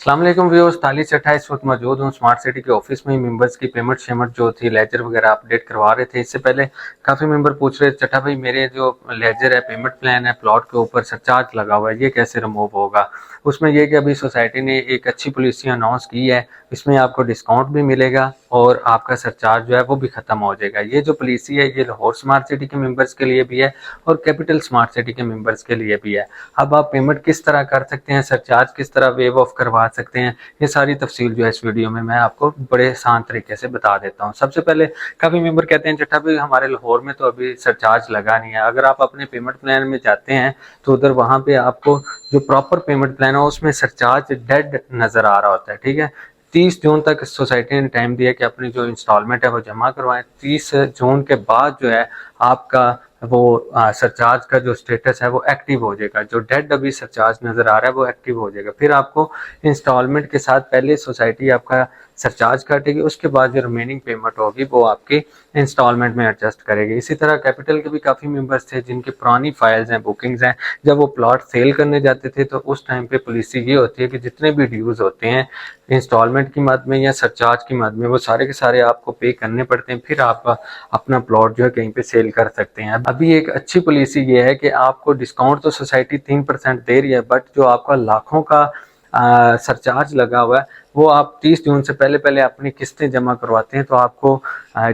अस्सलाम वालेकुम व्यूअर्स, ताली चट्टा इस वक्त मौजूद हूँ स्मार्ट सिटी के ऑफिस में। मेंबर्स की पेमेंट शेमेंट जो थी लेजर वगैरह अपडेट करवा रहे थे। इससे पहले काफ़ी मेंबर पूछ रहे थे, चट्टा भाई मेरे जो लेजर है पेमेंट प्लान है प्लॉट के ऊपर सरचार्ज लगा हुआ है, ये कैसे रिमूव होगा। उसमें यह कि अभी सोसाइटी ने एक अच्छी पॉलिसी अनाउंस की है, इसमें आपको डिस्काउंट भी मिलेगा और आपका सरचार्ज जो है वो भी खत्म हो जाएगा। ये जो पॉलिसी है ये लाहौर स्मार्ट सिटी के मेंबर्स के लिए भी है और कैपिटल स्मार्ट सिटी के मेंबर्स के लिए भी है। अब आप पेमेंट किस तरह कर सकते हैं, सरचार्ज किस तरह वेव ऑफ करवा सकते हैं, ये सारी तफसील जो है इस वीडियो में मैं आपको बड़े आसान तरीके से बता देता हूँ। सबसे पहले काफ़ी मेंबर कहते हैं चट्टा भाई हमारे लाहौर में तो अभी सरचार्ज लगा नहीं है। अगर आप अपने पेमेंट प्लान में जाते हैं तो उधर वहाँ पे आपको जो प्रॉपर पेमेंट प्लान है उसमें सरचार्ज डेड नज़र आ रहा होता है। ठीक है, 30 जून तक सोसाइटी ने टाइम दिया कि अपनी जो इंस्टॉलमेंट है वो जमा करवाएं। 30 जून के बाद जो है आपका वो सरचार्ज का जो स्टेटस है वो एक्टिव हो जाएगा। जो डेड अभी सरचार्ज नज़र आ रहा है वो एक्टिव हो जाएगा। फिर आपको इंस्टॉलमेंट के साथ पहले सोसाइटी आपका सरचार्ज काटेगी, उसके बाद जो रिमेनिंग पेमेंट होगी वो आपकी इंस्टॉलमेंट में एडजस्ट करेगी। इसी तरह कैपिटल के भी काफ़ी मेंबर्स थे जिनकी पुरानी फाइल्स हैं, बुकिंग्स हैं, जब वो प्लॉट सेल करने जाते थे तो उस टाइम पे पॉलिसी ये होती है कि जितने भी ड्यूज़ होते हैं इंस्टॉलमेंट की मद में या सरचार्ज की मद में वो सारे के सारे आपको पे करने पड़ते हैं, फिर आप अपना प्लॉट जो है कहीं पे सेल कर सकते हैं। अभी एक अच्छी पॉलिसी ये है कि आपको डिस्काउंट तो सोसाइटी 3% दे रही है, बट जो आपका लाखों का सरचार्ज लगा हुआ है वो आप 30 जून से पहले पहले अपनी किस्तें जमा करवाते हैं तो आपको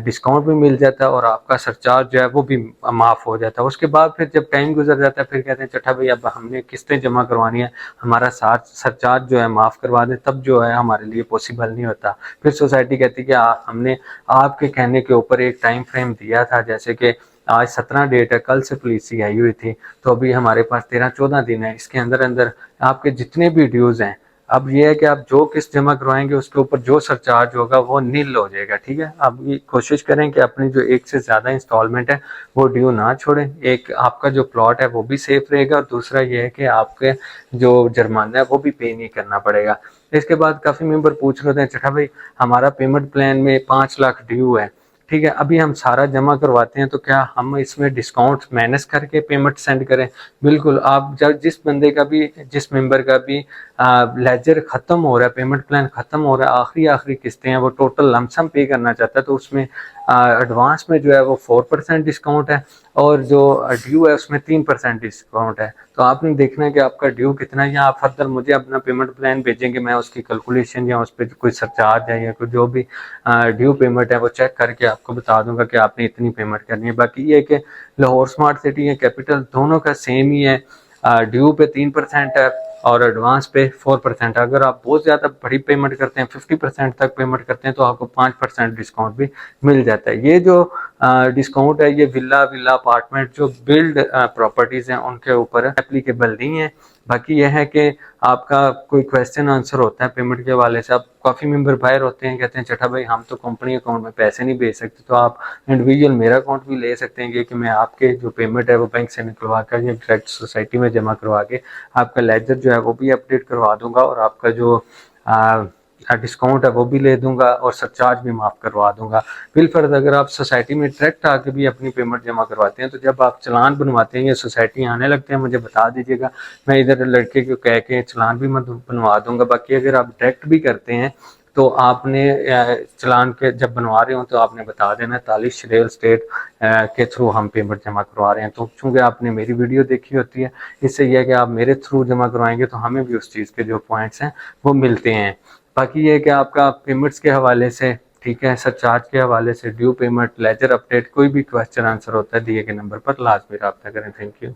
डिस्काउंट भी मिल जाता है और आपका सरचार्ज जो है वो भी माफ़ हो जाता है। उसके बाद फिर जब टाइम गुजर जाता है फिर कहते हैं चट्टा भाई अब हमने किस्तें जमा करवानी है, हमारा सरचार्ज जो है माफ़ करवा दें, तब जो है हमारे लिए पॉसिबल नहीं होता। फिर सोसाइटी कहती है कि हमने आपके कहने के ऊपर एक टाइम फ्रेम दिया था, जैसे कि आज 17 डेट है, कल से पॉलिसी आई हुई थी तो अभी हमारे पास 13-14 दिन है, इसके अंदर अंदर आपके जितने भी ड्यूज़ हैं, अब ये है कि आप जो किस्त जमा करवाएंगे उसके ऊपर जो सरचार्ज होगा वो नील हो जाएगा। ठीक है, अब ये कोशिश करें कि अपनी जो एक से ज़्यादा इंस्टॉलमेंट है वो ड्यू ना छोड़ें। एक आपका जो प्लॉट है वो भी सेफ रहेगा और दूसरा ये है कि आपके जो जुर्माना है वो भी पे नहीं करना पड़ेगा। इसके बाद काफ़ी मेंबर पूछ रहे थे चट्टा भाई हमारा पेमेंट प्लान में 5 लाख ड्यू है, ठीक है, अभी हम सारा जमा करवाते हैं तो क्या हम इसमें डिस्काउंट माइनस करके पेमेंट सेंड करें। बिल्कुल, आप जब जिस बंदे का भी जिस मेंबर का भी लेजर ख़त्म हो रहा है, पेमेंट प्लान ख़त्म हो रहा है, आखिरी किस्तें हैं, वो टोटल लमसम पे करना चाहता है तो उसमें एडवांस में जो है वो 4% डिस्काउंट है और जो ड्यू है उसमें 3% डिस्काउंट है। तो आपने देखना है कि आपका ड्यू कितना है या आप फर्दर मुझे अपना पेमेंट प्लान भेजेंगे, मैं उसकी कैलकुलेशन या उस पर कोई सरचार्ज है या कोई जो भी ड्यू पेमेंट है वो चेक करके आपको बता दूंगा कि आपने इतनी पेमेंट करनी है। बाकी ये है कि लाहौर स्मार्ट सिटी या कैपिटल दोनों का सेम ही है, ड्यू पे 3% है और एडवांस पे 4%। अगर आप बहुत ज़्यादा बड़ी पेमेंट करते हैं 50% तक पेमेंट करते हैं तो आपको 5% डिस्काउंट भी मिल जाता है। ये जो डिस्काउंट है ये विला अपार्टमेंट जो बिल्ड प्रॉपर्टीज़ हैं उनके ऊपर एप्लीकेबल नहीं है। बाकी यह है कि आपका कोई क्वेश्चन आंसर होता है पेमेंट के हवाले से, आप काफ़ी मेंबर बाहर होते हैं कहते हैं चट्टा भाई हम तो कंपनी अकाउंट में पैसे नहीं भेज सकते, तो आप इंडिविजुअल मेरा अकाउंट भी ले सकते हैं ये कि मैं आपके जो पेमेंट है वो बैंक से निकलवा कर या डायरेक्ट सोसाइटी में जमा करवा के आपका लेजर जो है वो भी अपडेट करवा दूंगा और आपका जो डिस्काउंट है वो भी ले दूंगा और सरचार्ज भी माफ़ करवा दूंगा। बिलफर्ज अगर आप सोसाइटी में डायरेक्ट आके भी अपनी पेमेंट जमा करवाते हैं तो जब आप चलान बनवाते हैं या सोसाइटी आने लगते हैं मुझे बता दीजिएगा, मैं इधर लड़के को कह के चलान भी बनवा दूंगा। बाकी अगर आप डायरेक्ट भी करते हैं तो आपने चलान के जब बनवा रहे हो तो आपने बता देना तालिश रियल स्टेट के थ्रू हम पेमेंट जमा करवा रहे हैं। तो चूँकि आपने मेरी वीडियो देखी होती है इससे यह है कि आप मेरे थ्रू जमा करवाएंगे तो हमें भी उस चीज़ के जो पॉइंट्स हैं वो मिलते हैं। बाकी ये है कि आपका पेमेंट्स के हवाले से, ठीक है, सरचार्ज के हवाले से, ड्यू पेमेंट, लेजर अपडेट, कोई भी क्वेश्चन आंसर होता है दिए गए नंबर पर लाजमी रब्ता करें। Thank you.